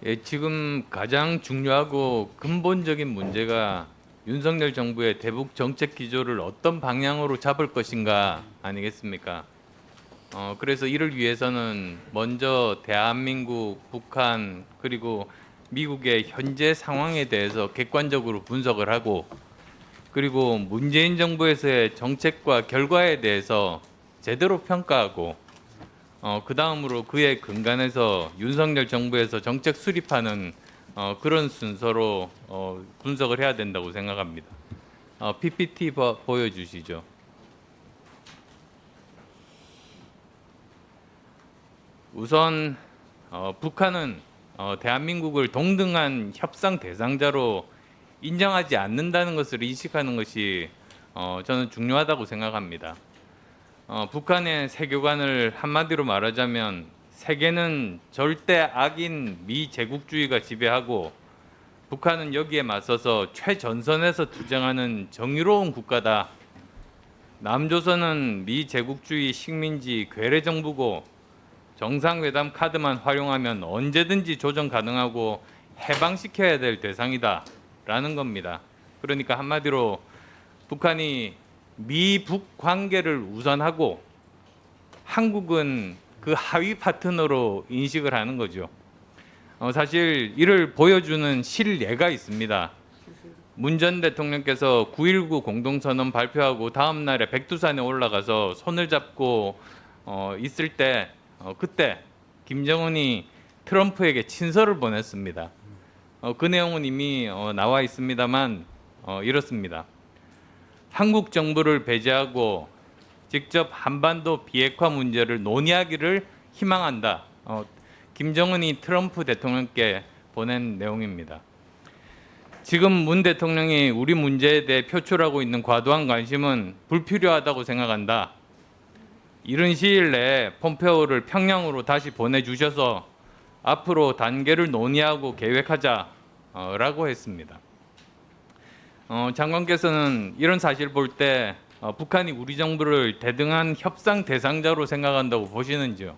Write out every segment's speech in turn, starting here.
예, 지금 가장 중요하고 근본적인 문제가 윤석열 정부의 대북 정책 기조를 어떤 방향으로 잡을 것인가 아니겠습니까? 그래서 이를 위해서는 먼저 대한민국, 북한, 그리고 미국의 현재 상황에 대해서 객관적으로 분석을 하고, 그리고 문재인 정부에서의 정책과 결과에 대해서 제대로 평가하고, 그 다음으로 그에 근간해서 윤석열 정부에서 정책 수립하는 그런 순서로 분석을 해야 된다고 생각합니다. PPT 보여주시죠. 우선 북한은 대한민국을 동등한 협상 대상자로 인정하지 않는다는 것을 인식하는 것이 저는 중요하다고 생각합니다. 북한의 세계관을 한마디로 말하자면 세계는 절대 악인 미제국주의가 지배하고 북한은 여기에 맞서서 최전선에서 투쟁하는 정의로운 국가다. 남조선은 미제국주의 식민지 괴뢰 정부고 정상회담 카드만 활용하면 언제든지 조정 가능하고 해방시켜야 될 대상이다 라는 겁니다. 그러니까 한마디로 북한이 미북 관계를 우선하고 한국은 그 하위 파트너로 인식을 하는 거죠. 사실 이를 보여주는 실예가 있습니다. 문 전 대통령께서 9.19 공동선언 발표하고 다음 날에 백두산에 올라가서 손을 잡고 있을 때 그때 김정은이 트럼프에게 친서를 보냈습니다. 그 내용은 이미 나와 있습니다만 이렇습니다. 한국 정부를 배제하고 직접 한반도 비핵화 문제를 논의하기를 희망한다. 김정은이 트럼프 대통령께 보낸 내용입니다. 지금 문 대통령이 우리 문제에 대해 표출하고 있는 과도한 관심은 불필요하다고 생각한다. 이른 시일 내에 폼페오를 평양으로 다시 보내주셔서 앞으로 단계를 논의하고 계획하자라고 했습니다. 장관께서는 이런 사실 볼 때 북한이 우리 정부를 대등한 협상 대상자로 생각한다고 보시는지요?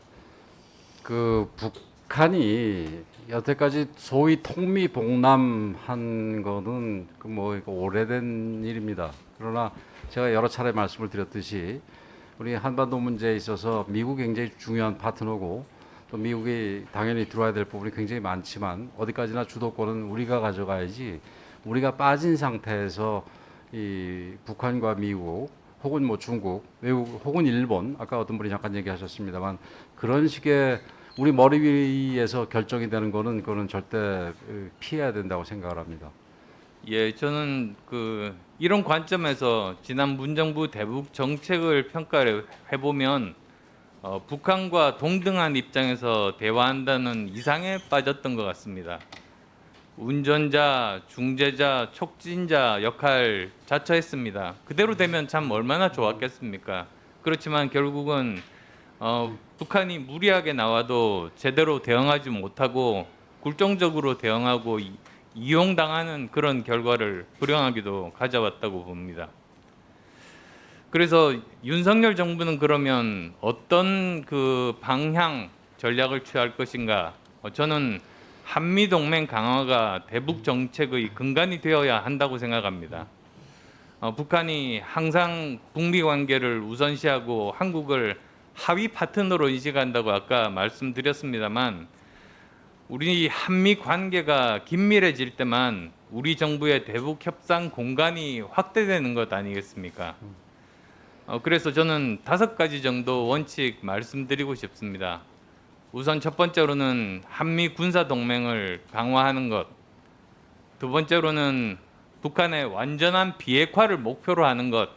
그 북한이 여태까지 소위 통미봉남한 거는 그 오래된 일입니다. 그러나 제가 여러 차례 말씀을 드렸듯이 우리 한반도 문제에 있어서 미국이 굉장히 중요한 파트너고 또 미국이 당연히 들어와야 될 부분이 굉장히 많지만 어디까지나 주도권은 우리가 가져가야지 우리가 빠진 상태에서 이 북한과 미국 혹은 뭐 중국, 외국 혹은 일본 아까 어떤 분이 잠깐 얘기하셨습니다만 그런 식의 우리 머리 위에서 결정이 되는 거는 그거는 절대 피해야 된다고 생각을 합니다. 예, 저는 이런 관점에서 지난 문정부 대북 정책을 평가를 해보면 북한과 동등한 입장에서 대화한다는 이상에 빠졌던 것 같습니다. 운전자, 중재자, 촉진자 역할 자처했습니다. 그대로 되면 참 얼마나 좋았겠습니까? 그렇지만 결국은 북한이 무리하게 나와도 제대로 대응하지 못하고 굴종적으로 대응하고 이용당하는 그런 결과를 불행하게도 가져왔다고 봅니다. 그래서 윤석열 정부는 그러면 어떤 그 방향 전략을 취할 것인가? 저는 한미 동맹 강화가 대북 정책의 근간이 되어야 한다고 생각합니다. 북한이 항상 북미 관계를 우선시하고 한국을 하위 파트너로 인식한다고 아까 말씀드렸습니다만 우리 한미 관계가 긴밀해질 때만 우리 정부의 대북 협상 공간이 확대되는 것 아니겠습니까? 그래서 저는 5가지 정도 원칙 말씀드리고 싶습니다. 우선 첫 번째로는 한미 군사 동맹을 강화하는 것. 두 번째로는 북한의 완전한 비핵화를 목표로 하는 것.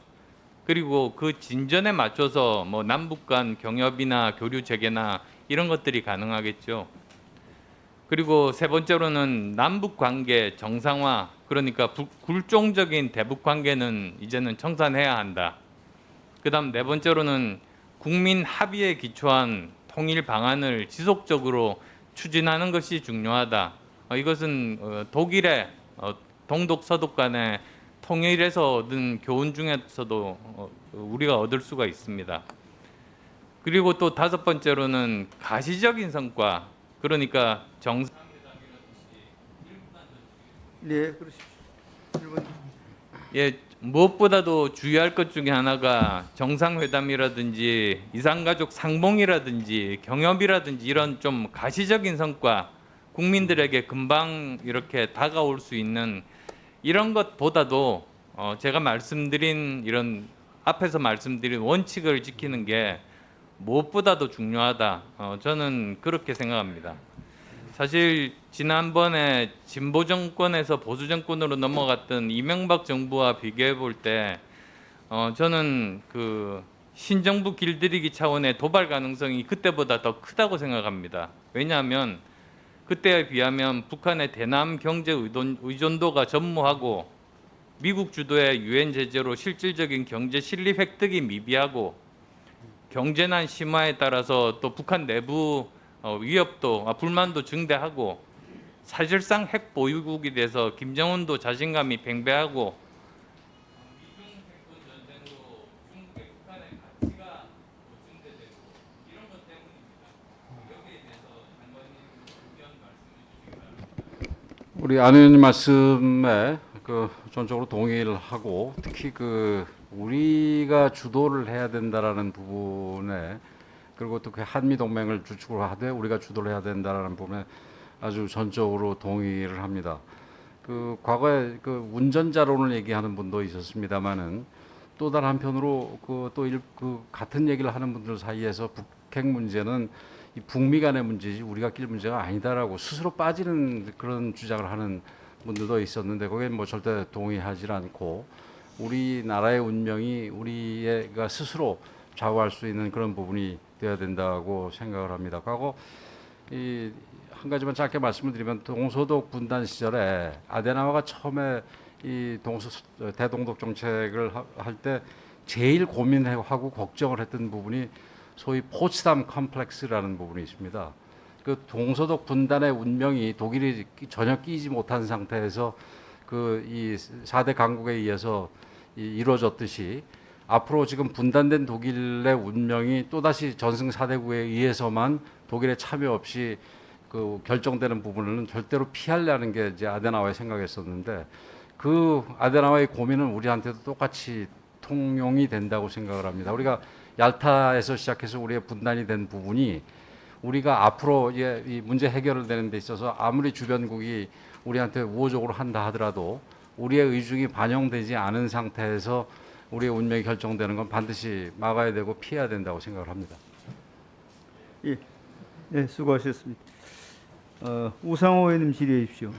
그리고 그 진전에 맞춰서 뭐 남북 간 경협이나 교류 재개나 이런 것들이 가능하겠죠. 그리고 세 번째로는 남북 관계 정상화, 그러니까 굴종적인 대북 관계는 이제는 청산해야 한다. 그다음 네 번째로는 국민 합의에 기초한 통일 방안을 지속적으로 추진하는 것이 중요하다. 이것은 독일의 동독 서독 간의 통일에서 얻은 교훈 중에서도 우리가 얻을 수가 있습니다. 그리고 또 5번째로는 가시적인 성과, 그러니까 정상회담이라든지 네, 그러십시오. 질문. 예, 무엇보다도 주의할 것 중에 하나가 정상회담이라든지 이산가족 상봉이라든지 경협이라든지 이런 좀 가시적인 성과, 국민들에게 금방 이렇게 다가올 수 있는 이런 것보다도 제가 말씀드린 이런 앞에서 말씀드린 원칙을 지키는 게 무엇보다도 중요하다. 저는 그렇게 생각합니다. 사실 지난번에 진보 정권에서 보수 정권으로 넘어갔던 이명박 정부와 비교해 볼 때 저는 그 신정부 길들이기 차원의 도발 가능성이 그때보다 더 크다고 생각합니다. 왜냐하면 그때에 비하면 북한의 대남 경제 의존도가 전무하고 미국 주도의 유엔 제재로 실질적인 경제 실리 획득이 미비하고 경제난 심화에 따라서 또 북한 내부 위협도 불만도 증대하고 사실상 핵 보유국이 돼서 김정은도 자신감이 팽배하고 미중 핵군 전쟁으로 중국의 북한의 가치가 증대되고 이런 것 때문입니다. 여기에 대해서 장관님 의견 말씀해 주시기 바랍니다. 우리 안 의원님 말씀에 그 전적으로 동의를 하고 특히 그 우리가 주도를 해야 된다라는 부분에 그리고 또 그 한미 동맹을 주축으로 하되 우리가 주도를 해야 된다라는 부분에 아주 전적으로 동의를 합니다. 그 과거에 그 운전자론을 얘기하는 분도 있었습니다만은 또 다른 한편으로 그 같은 얘기를 하는 분들 사이에서 북핵 문제는 이 북미 간의 문제지 우리가 낄 문제가 아니다라고 스스로 빠지는 그런 주장을 하는 분들도 있었는데 거기에 뭐 절대 동의하지 않고 우리나라의 운명이 우리가 스스로 좌우할 수 있는 그런 부분이 되어야 된다고 생각을 합니다. 과거 이 한 가지만 짧게 말씀을 드리면 동서독 분단 시절에 아데나워가 처음에 이 대동독 정책을 할 때 제일 고민하고 걱정을 했던 부분이 소위 포츠담 컴플렉스라는 부분이 있습니다. 그 동서독 분단의 운명이 독일이 전혀 끼지 못한 상태에서 그 이 4대 강국에 의해서 이루어졌듯이 앞으로 지금 분단된 독일의 운명이 또다시 전승 4대국에 의해서만 독일의 참여 없이 그 결정되는 부분은 절대로 피하려는 게 이제 아데나워의 생각이었었는데 그 아데나워의 고민은 우리한테도 똑같이 통용이 된다고 생각을 합니다. 우리가 얄타에서 시작해서 우리의 분단이 된 부분이 우리가 앞으로 이 문제 해결을 되는 데 있어서 아무리 주변국이 우리한테 우호적으로 한다 하더라도 우리의 의중이 반영되지 않은 상태에서 우리의 운명이 결정되는 건 반드시 막아야 되고 피해야 된다고 생각을 합니다. 예, 네, 수고하셨습니다. 우상호 의원님 질의해 주십시오.